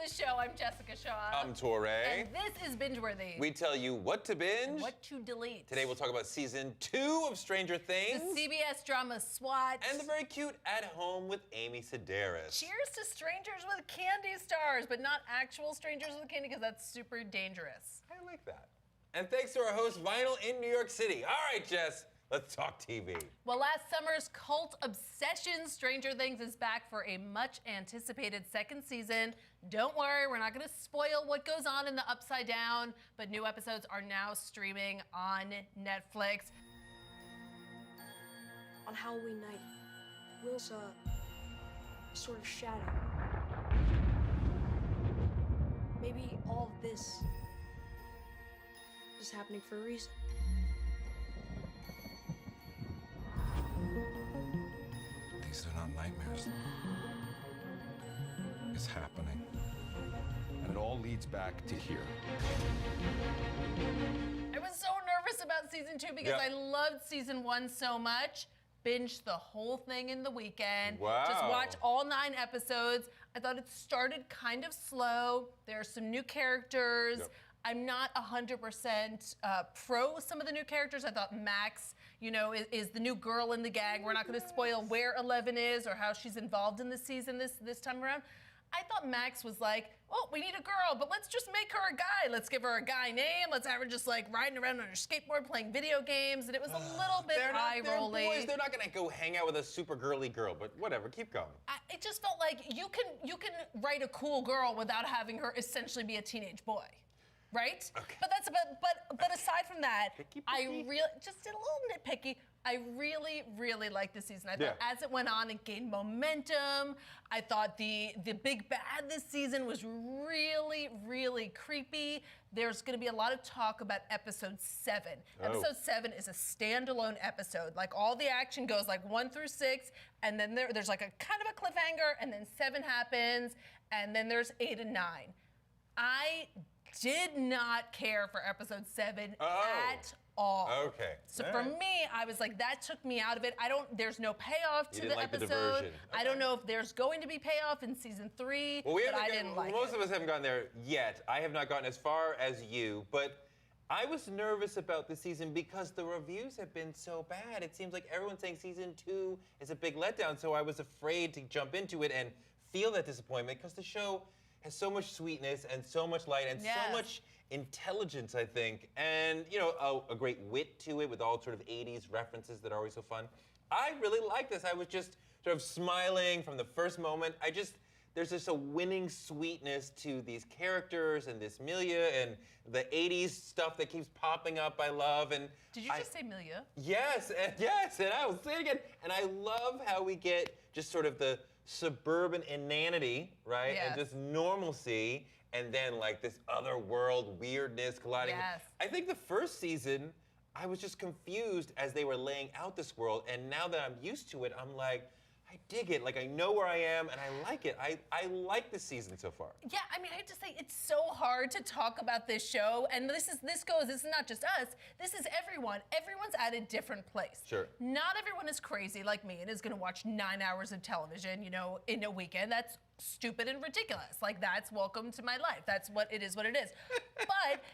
the show. I'm Jessica Shaw. I'm Touré. And this is BingeWorthy. We tell you what to binge. And what to delete. Today we'll talk about season 2 of Stranger Things. The CBS drama SWAT. And the very cute At Home with Amy Sedaris. Cheers to strangers with candy stars, but not actual strangers with candy, because that's super dangerous. I like that. And thanks to our host, Vinyl in New York City. All right, Jess, let's talk TV. Well, last summer's cult obsession, Stranger Things, is back for a much-anticipated second season. Don't worry, we're not going to spoil what goes on in the Upside Down, but new episodes are now streaming on Netflix. On Halloween night, Will saw a sort of shadow. Maybe all of this is happening for a reason. These are not nightmares. It's happening. And it all leads back to here. I was so nervous about season 2 because I loved season 1 so much. Binged the whole thing in the weekend. Wow. Just watched all 9 episodes. I thought it started kind of slow. There are some new characters. Yep. I'm not 100% pro some of the new characters. I thought Max, is the new girl in the gang. We're not going to spoil where 11 is or how she's involved in the season this time around. I thought Max was like, oh, we need a girl, but let's just make her a guy. Let's give her a guy name. Let's have her just like riding around on her skateboard playing video games. And it was a little bit eye-rolly. They're boys. They're not going to go hang out with a super girly girl, but whatever, keep going. It just felt like you can write a cool girl without having her essentially be a teenage boy. Right? Okay. But aside from that, Picky. I really just did a little nitpicky. I really liked this season. I thought as it went on, it gained momentum. I thought the big bad this season was really creepy. There's going to be a lot of talk about episode 7. Oh. Episode 7 is a standalone episode. Like all the action goes like 1 through 6, and then there's like a kind of a cliffhanger, and then 7 happens, and then there's 8 and 9. I did not care for episode 7 at all. Okay. So all for right. me, I was like, that took me out of it. There's no payoff to didn't the like the episode. diversion. I don't know if there's going to be payoff in season 3, Well, but I didn't like most it. of us haven't gotten there yet. I have not gotten as far as you, but I was nervous about this season because the reviews have been so bad. It seems like everyone's saying season 2 is a big letdown, so I was afraid to jump into it and feel that disappointment because the show has so much sweetness and so much light and so much intelligence, I think, and a great wit to it with all sort of 80s references that are always so fun. I really like this. I was just sort of smiling from the first moment. There's just a winning sweetness to these characters and this milieu and the 80s stuff that keeps popping up. I love. And Did you just say milieu? Yes, and I will say it again. And I love how we get just sort of the suburban inanity, right? Yes. And just normalcy, and then like this other world weirdness colliding. Yes. I think the first season, I was just confused as they were laying out this world, and now that I'm used to it, I'm like, I dig it. Like I know where I am, and I like it. I like this season so far. Yeah, I mean, I have to say, it's so hard to talk about this show, and this is not just us, this is everyone. Everyone's at a different place. Sure. Not everyone is crazy like me and is gonna watch 9 hours of television, in a weekend. That's stupid and ridiculous. Like, that's welcome to my life. That's what it is. But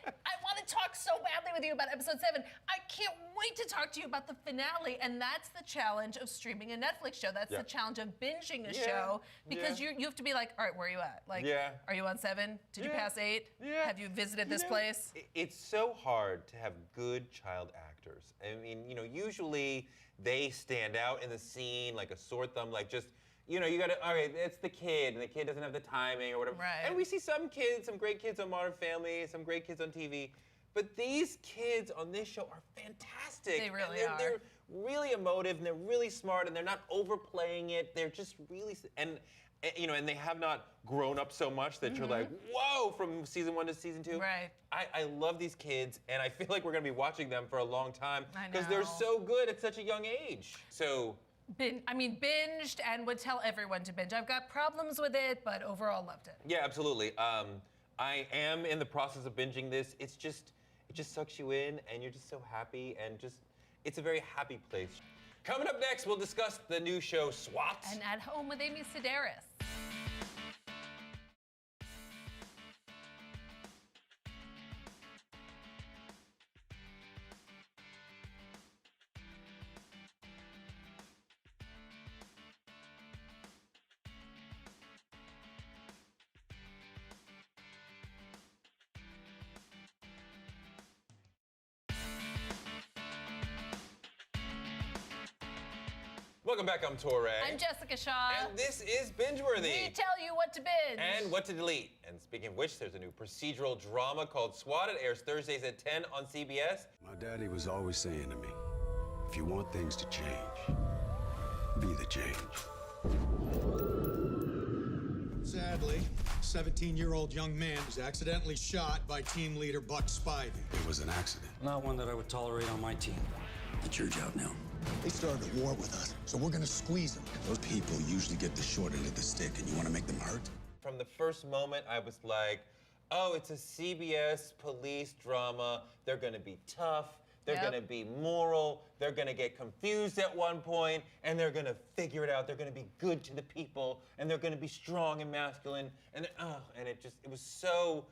I want to talk so badly with you about episode 7. I can't wait to talk to you about the finale, and that's the challenge of streaming a Netflix show. That's the challenge of binging a show, because you have to be like, all right, where are you at? Like, are you on 7? Did you pass 8? Yeah. Have you visited this place? It's so hard to have good child actors. I mean, usually they stand out in the scene like a sore thumb, like just, you gotta, all right, it's the kid, and the kid doesn't have the timing or whatever. Right. And we see some great kids on Modern Family, some great kids on TV. But these kids on this show are fantastic. They really and are. They're really emotive, and they're really smart, and they're not overplaying it. They're just really, and they have not grown up so much that you're like, whoa, from season 1 to season 2. Right. I love these kids, and I feel like we're gonna be watching them for a long time I because they're know. so good at such a young age. So. Binged, and would tell everyone to binge. I've got problems with it, but overall loved it. Yeah, absolutely. I am in the process of binging this. It just sucks you in, and you're just so happy, and it's a very happy place. Coming up next, we'll discuss the new show SWAT. And At Home with Amy Sedaris. Welcome back, I'm Touré. I'm Jessica Shaw. And this is BingeWorthy. We tell you what to binge. And what to delete. And speaking of which, there's a new procedural drama called Swatted. It airs Thursdays at 10 on CBS. My daddy was always saying to me, if you want things to change, be the change. Sadly, a 17-year-old young man was accidentally shot by team leader Buck Spivey. It was an accident. Not one that I would tolerate on my team. It's your job now. They started a war with us, so we're gonna squeeze them. Those people usually get the short end of the stick, and you want to make them hurt? From the first moment, I was like, oh, it's a CBS police drama. They're gonna be tough. They're Yep. gonna be moral. They're gonna get confused at one point, and they're gonna figure it out. They're gonna be good to the people, and they're gonna be strong and masculine. And it was so,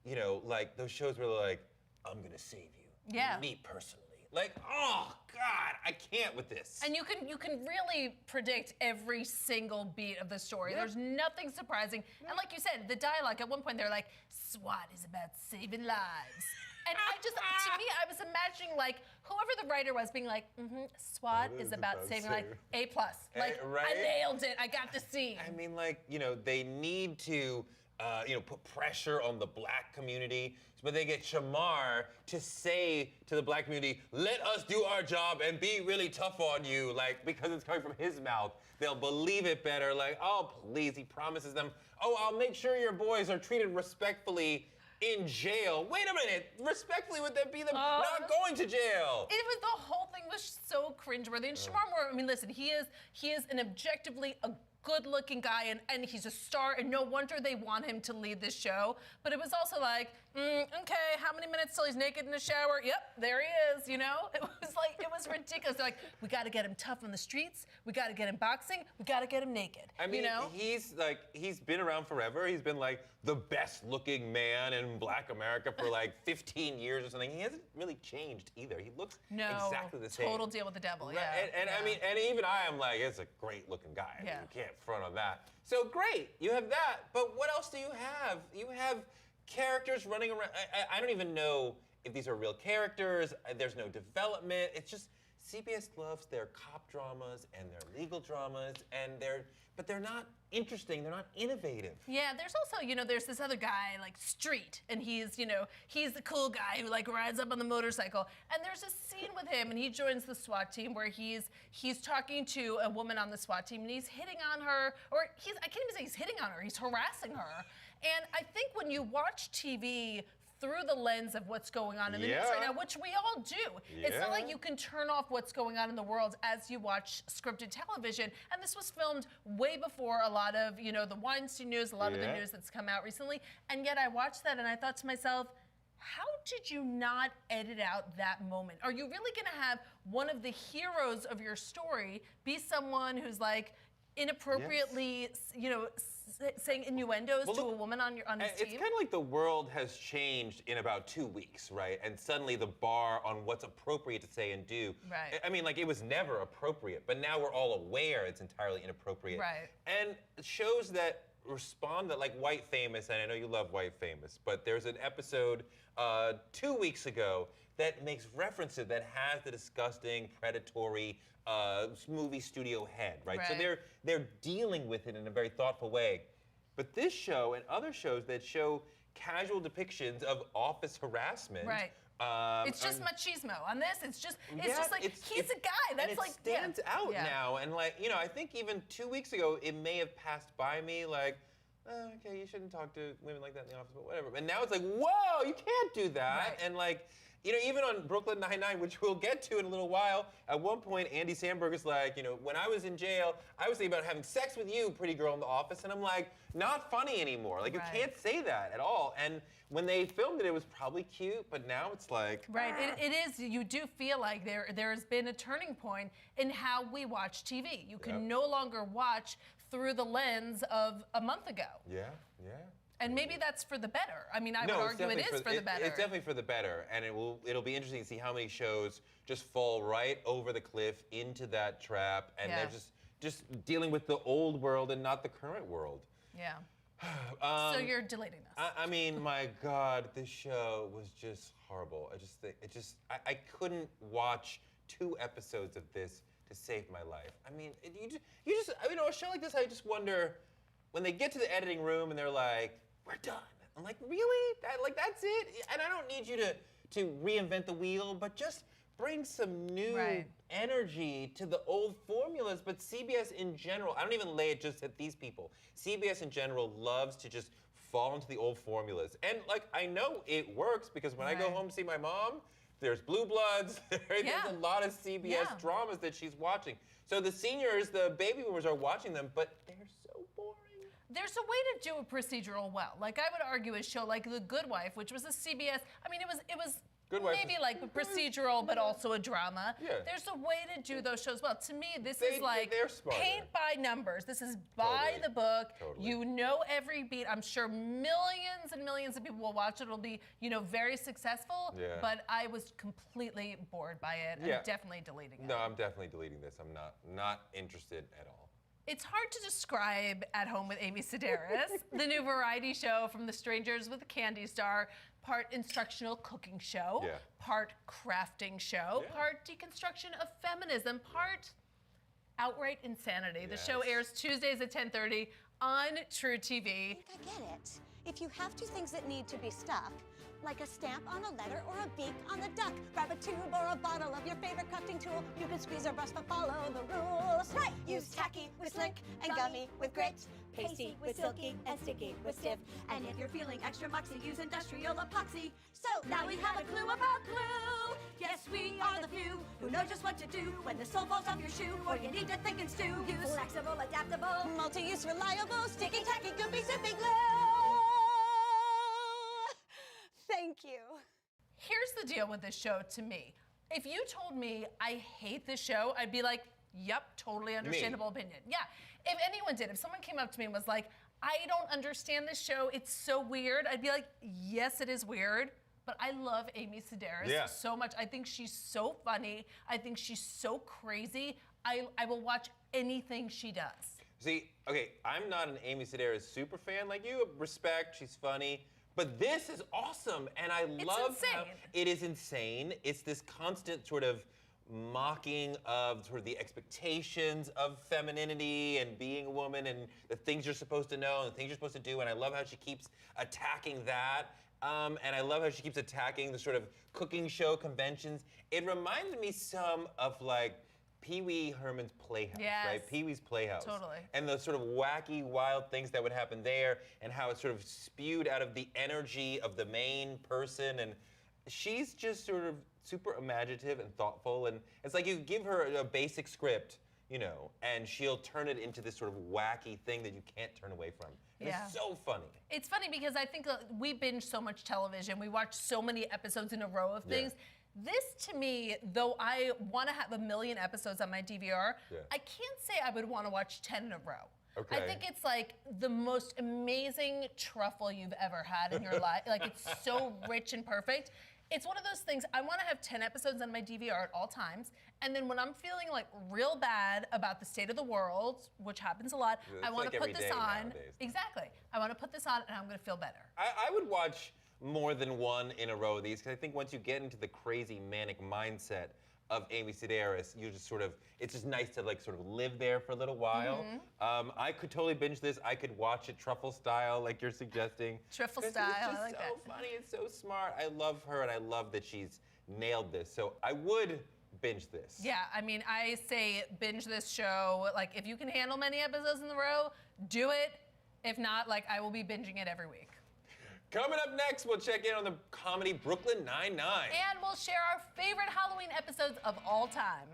you know, like those shows were like, I'm gonna save you. Yeah. Me personally. Like, oh God, I can't with this. And you can really predict every single beat of the story. Yep. There's nothing surprising. And like you said, the dialogue at one point they're like, SWAT is about saving lives. And to me, I was imagining like whoever the writer was being like, SWAT is about saving lives. A+. Like, right? I nailed it. I got the scene. I mean, like, you know, they need to, put pressure on the black community, but they get Shamar to say to the black community, let us do our job and be really tough on you, like, because it's coming from his mouth. They'll believe it better, like, oh, please, he promises them, oh, I'll make sure your boys are treated respectfully in jail. Wait a minute, respectfully, would that be them not going to jail? It was, the whole thing was so cringeworthy. And Shamar Moore, I mean, listen, he is an objectively a good-looking guy, and he's a star, and no wonder they want him to lead this show. But it was also like, okay, how many minutes till he's naked in the shower? Yep, there he is, you know? It was ridiculous. They're like, we gotta get him tough on the streets, we gotta get him boxing, we gotta get him naked. I mean, you know? he's been around forever. He's been like the best looking man in black America for like 15 years or something. He hasn't really changed either. He looks exactly the same. Total deal with the devil, Right, yeah. And I mean, and even I am like, it's a great looking guy. I mean, Yeah. you can't front on that. So great, you have that. But what else do you have? You have characters running around. I don't even know if these are real characters. There's no development. It's just CBS loves their cop dramas and their legal dramas, but they're not interesting. They're not innovative. Yeah, there's also, there's this other guy, like Street, and he's the cool guy who like rides up on the motorcycle. And there's a scene with him, and he joins the SWAT team where he's talking to a woman on the SWAT team, and he's hitting on her, or I can't even say he's hitting on her, he's harassing her. And I think when you watch TV through the lens of what's going on in the news right now, which we all do. It's not like you can turn off what's going on in the world as you watch scripted television. And this was filmed way before a lot of, the Weinstein news, a lot of the news that's come out recently. And yet I watched that and I thought to myself, how did you not edit out that moment? Are you really gonna have one of the heroes of your story be someone who's like inappropriately, saying innuendos to a woman on his team? It's kind of like the world has changed in about 2 weeks, right? And suddenly the bar on what's appropriate to say and do. Right. I mean, like, it was never appropriate, but now we're all aware it's entirely inappropriate. Right. And shows that respond to, like, White Famous, and I know you love White Famous, but there's an episode 2 weeks ago that makes references that has the disgusting, predatory movie studio head, right? So they're dealing with it in a very thoughtful way. But this show and other shows that show casual depictions of office harassment. Right. It's just machismo. On this, it's just like he's a guy. That's and like it stands out Yeah. now. And like, I think even 2 weeks ago it may have passed by me like, okay, you shouldn't talk to women like that in the office, but whatever. And now it's like, whoa, you can't do that. Right. And like, even on Brooklyn Nine-Nine, which we'll get to in a little while, at one point, Andy Samberg is like, when I was in jail, I was thinking about having sex with you, pretty girl in the office. And I'm like, not funny anymore. Like, you can't say that at all. And when they filmed it, it was probably cute, but now it's like... Right, it is. You do feel like there has been a turning point in how we watch TV. You can no longer watch through the lens of a month ago. Yeah. And maybe that's for the better. I mean, I would argue it is for the better. It's definitely for the better, and it'll be interesting to see how many shows just fall right over the cliff into that trap, and they're just dealing with the old world and not the current world. Yeah. So you're deleting this. I mean, my God, this show was just horrible. I just think I couldn't watch 2 episodes of this to It saved my life. I mean, a show like this, I just wonder, when they get to the editing room and they're like, we're done. I'm like, really? That's it? And I don't need you to reinvent the wheel, but just bring some new energy to the old formulas. But CBS in general, I don't even lay it just at these people. CBS in general loves to just fall into the old formulas. And I know it works because when I go home to see my mom, there's Blue Bloods, there's a lot of CBS dramas that she's watching. So the seniors, the baby boomers are watching them, but they're so boring. There's a way to do a procedural well. I would argue a show like The Good Wife, which was a CBS, it was maybe a procedural, but also a drama. Yeah. There's a way to do those shows well. To me, this is they're smarter. paint by numbers. This is by the book. Totally. You know every beat. I'm sure millions and millions of people will watch it. It'll be, very successful. Yeah. But I was completely bored by it. Yeah. I'm definitely deleting it. No, I'm definitely deleting this. I'm not interested at all. It's hard to describe At Home with Amy Sedaris, the new variety show from the Strangers with a Candy Star, part instructional cooking show, part crafting show, part deconstruction of feminism, part outright insanity. The show airs Tuesdays at 10:30 on True TV. I think I get it. If you have two things that need to be stuck, like a stamp on a letter or a beak on the duck, grab a tube or a bottle of your favorite crafting tool. You can squeeze or brush, but follow the rules. Right! Use tacky with slick and gummy with grit, pasty with silky and sticky with stiff. And if you're feeling extra moxie, use industrial epoxy. So now we have a clue about glue. Yes, we are the few who know just what to do when the sole falls off your shoe or you need to think and stew. Use flexible, adaptable, multi-use, reliable, sticky, tacky, goopy, zippy glue. Thank you. Here's the deal with this show to me. If you told me I hate this show, I'd be like, yep, totally understandable opinion. Yeah, if anyone did, if someone came up to me and was like, I don't understand this show, it's so weird, I'd be like, yes, it is weird, but I love Amy Sedaris so much. I think she's so funny. I think she's so crazy. I will watch anything she does. See, okay, I'm not an Amy Sedaris super fan like you. Respect, she's funny. But this is awesome, and I love how it is insane. It's this constant sort of mocking of sort of the expectations of femininity and being a woman and the things you're supposed to know and the things you're supposed to do, and I love how she keeps attacking that. And I love how she keeps attacking the sort of cooking show conventions. It reminds me some of Pee-wee Herman's Playhouse, right? Pee-wee's Playhouse. Totally. And the sort of wacky, wild things that would happen there and how it's sort of spewed out of the energy of the main person. And she's just sort of super imaginative and thoughtful. And it's like you give her a basic script, and she'll turn it into this sort of wacky thing that you can't turn away from. And it's so funny. It's funny because I think we binge so much television. We watch so many episodes in a row of things. This, to me, though I want to have 1 million episodes on my DVR, I can't say I would want to watch 10 in a row. Okay. I think it's the most amazing truffle you've ever had in your life. It's so rich and perfect. It's one of those things, I want to have 10 episodes on my DVR at all times, and then when I'm feeling real bad about the state of the world, which happens a lot, I want to put this on. Nowadays. Exactly. I want to put this on and I'm going to feel better. I would watch more than one in a row of these, because I think once you get into the crazy manic mindset of Amy Sedaris, you just it's just nice to sort of live there for a little while. I could totally binge this. I could watch it truffle style like you're suggesting. Truffle style, It's I like that. so funny, it's so smart. I love her and I love that she's nailed this. So I would binge this. Yeah, I say binge this show. If you can handle many episodes in a row, do it. If not, I will be binging it every week. Coming up next, we'll check in on the comedy Brooklyn Nine-Nine. And we'll share our favorite Halloween episodes of all time.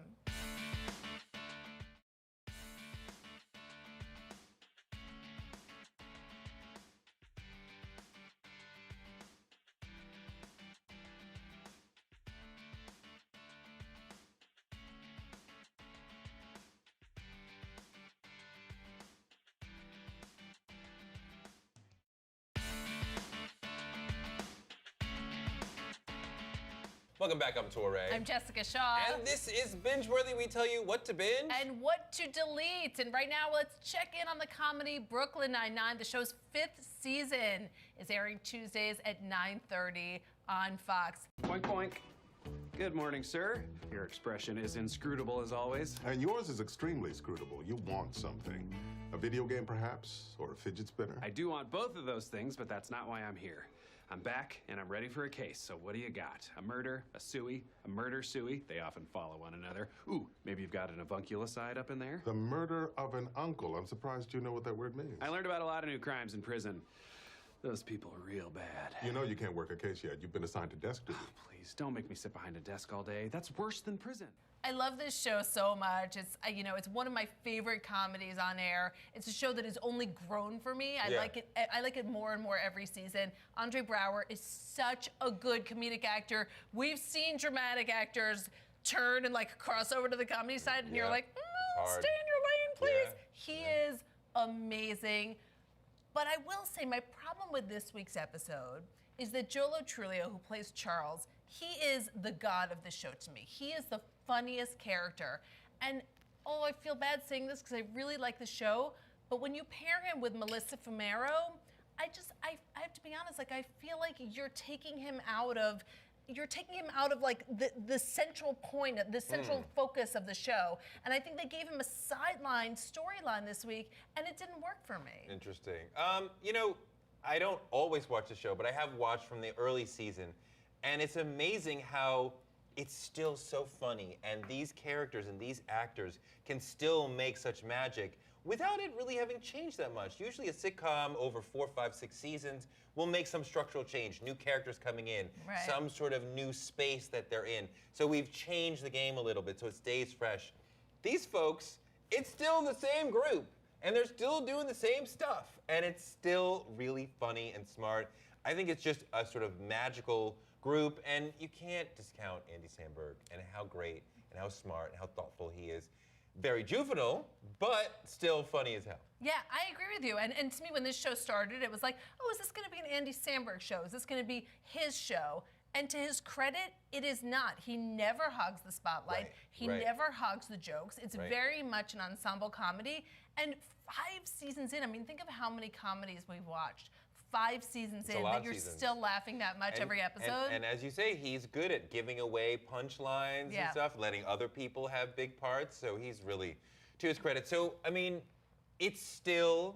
Welcome back, I'm Touré. I'm Jessica Shaw. And this is BingeWorthy. We tell you what to binge. And what to delete. And right now, let's check in on the comedy Brooklyn Nine-Nine. The show's 5th season is airing Tuesdays at 9:30 on Fox. Boink, boink. Good morning, sir. Your expression is inscrutable as always. And yours is extremely scrutable. You want something. A video game, perhaps? Or a fidget spinner? I do want both of those things, but that's not why I'm here. I'm back, and I'm ready for a case, so what do you got? A murder, a suey, a murder-suey? They often follow one another. Ooh, maybe you've got an avunculicide up in there? The murder of an uncle. I'm surprised you know what that word means. I learned about a lot of new crimes in prison. Those people are real bad. You know you can't work a case yet. You've been assigned to desk duty. Please, don't make me sit behind a desk all day. That's worse than prison. I love this show so much. It's it's one of my favorite comedies on air. It's a show that has only grown for me. I like it more and more every season. Andre Braugher is such a good comedic actor. We've seen dramatic actors turn and like cross over to the comedy side, and you're like, stay in your lane, please. He is amazing. But I will say my problem with this week's episode is that Joe Lo Truglio, who plays Charles, he is the god of the show to me. He is the funniest character. And, I feel bad saying this because I really like the show, but when you pair him with Melissa Fumero, I have to be honest, like I feel like you're taking him out of like the central point, the central focus of the show. And I think they gave him a sideline storyline this week, and it didn't work for me. Interesting. I don't always watch the show, but I have watched from the early season. And it's amazing how it's still so funny. And these characters and these actors can still make such magic without it really having changed that much. Usually a sitcom over 4, 5, 6 seasons will make some structural change, new characters coming in, some sort of new space that they're in. So we've changed the game a little bit so it stays fresh. These folks, it's still the same group, and they're still doing the same stuff, and it's still really funny and smart. I think it's just a sort of magical group, and you can't discount Andy Samberg and how great and how smart and how thoughtful he is. Very juvenile, but still funny as hell. Yeah, I agree with you. And to me, when this show started, it was like, is this going to be an Andy Samberg show? Is this going to be his show? And to his credit, it is not. He never hogs the spotlight. He never hogs the jokes. It's very much an ensemble comedy. And 5 seasons in, I mean, think of how many comedies we've watched. 5 seasons in, that you're still laughing that much every episode. And as you say, he's good at giving away punchlines and stuff, letting other people have big parts. So he's really, to his credit. So, I mean, it's still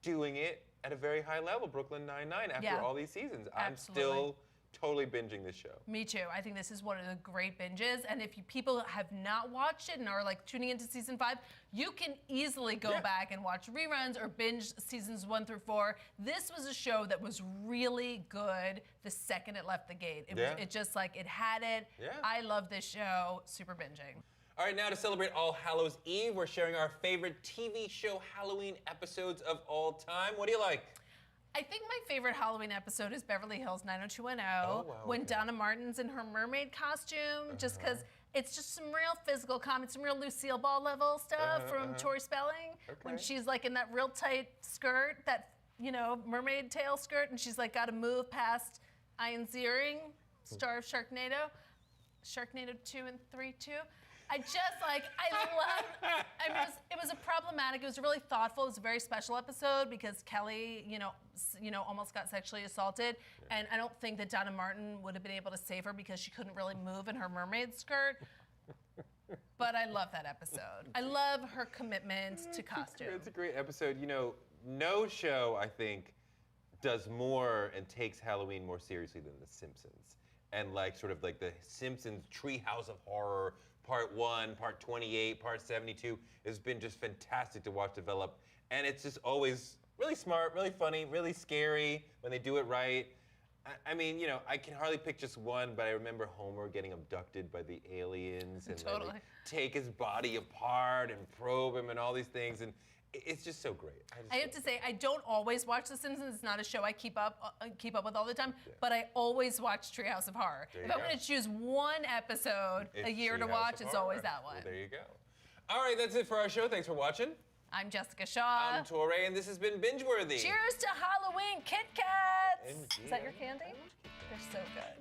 doing it at a very high level, Brooklyn Nine-Nine, after all these seasons. I'm still totally binging this show. Me too. I think this is one of the great binges. And if people have not watched it and are like tuning into season 5, you can easily go back and watch reruns or binge seasons 1 through 4. This was a show that was really good the second it left the gate. It just like, it had it. I love this show. Super binging. All right, now to celebrate All Hallows Eve, we're sharing our favorite TV show Halloween episodes of all time. What do you like? I think my favorite Halloween episode is Beverly Hills 90210, when Donna Martin's in her mermaid costume, just because it's just some real physical comedy, some real Lucille Ball level stuff from Tori Spelling, when she's like in that real tight skirt, that, mermaid tail skirt, and she's like got to move past Ian Ziering, star of Sharknado 2 and 3 too. I love, it was a problematic, it was really thoughtful, it was a very special episode because Kelly, almost got sexually assaulted, and I don't think that Donna Martin would have been able to save her because she couldn't really move in her mermaid skirt. But I love that episode. I love her commitment to costume. It's a great episode. No show, I think, does more and takes Halloween more seriously than The Simpsons. And sort of like the Simpsons Treehouse of Horror, Part 1, Part 28, Part 72 has been just fantastic to watch develop. And it's just always really smart, really funny, really scary when they do it right. I mean, I can hardly pick just one, but I remember Homer getting abducted by the aliens and they take his body apart and probe him and all these things. And it's just so great. I have to say, I don't always watch The Simpsons. It's not a show I keep up with all the time, but I always watch Treehouse of Horror. If I'm going to choose one episode a year to watch, it's always that one. Well, there you go. All right, that's it for our show. Thanks for watching. I'm Jessica Shaw. I'm Touré, and this has been BingeWorthy. Cheers to Halloween Kit Kats! Is that your candy? They're so good.